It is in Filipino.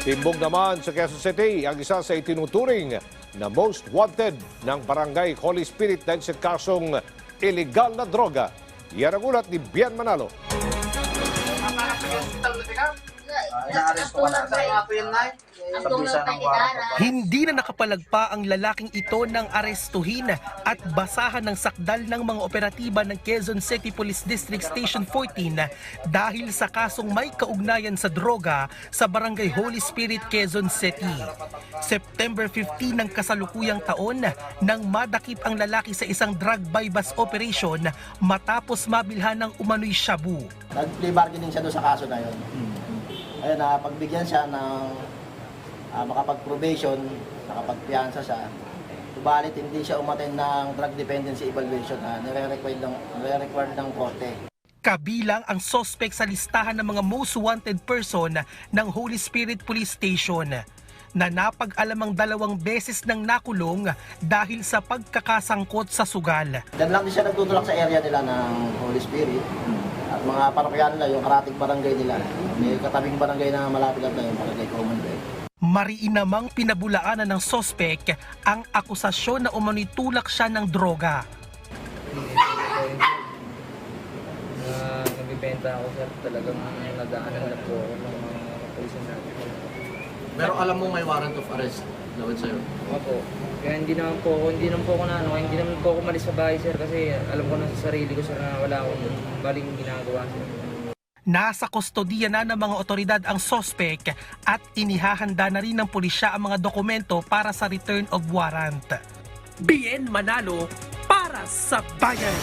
Timbog naman sa Quezon City ang isa sa itinuturing na most wanted ng barangay Holy Spirit dahil sa kasong illegal na droga. Yan ang ulat ni Bian Manalo. Hindi na nakapalagpa ang lalaking ito ng arestuhin at basahan ng sakdal ng mga operatiba ng Quezon City Police District Station 14 dahil sa kasong may kaugnayan sa droga sa Barangay Holy Spirit, Quezon City. September 15 ng kasalukuyang taon nang madakip ang lalaki sa isang drug buy-bust operation matapos mabilhan ng umano'y shabu. Nag-plea bargaining siya doon sa kaso na yun. Ayun, nakapagbigyan siya ng makapag-probation, nakapag-piyansa siya. Subalit hindi siya umattend ng drug dependency evaluation na nire-required ng korte. Kabilang ang suspect sa listahan ng mga most wanted person ng Holy Spirit Police Station na napag-alamang 2 beses ng nakulong dahil sa pagkakasangkot sa sugal. Diyan lang din siya nagtutulak sa area nila ng Holy Spirit. At mga parokyan nila, yung karating barangay nila. May katabing barangay na malapit lang tayo, barangay Commonwealth. Mariin namang pinabulaanan ng suspect ang akusasyon na umano'y tulak siya ng droga. Nagbibenta ako sir, talagang nadaanan na po ako ng mga kapulisan natin. Pero alam mo may warrant of arrest laban sa'yo? Opo. Kaya hindi naman po ako malis sa bahay sir kasi alam ko na sa sarili ko sir na wala akong maling ginagawa sir. Nasa kustodiya na ng mga otoridad ang suspect at inihahanda na rin ng pulisya ang mga dokumento para sa return of warrant. Bien Manalo para sa bayan.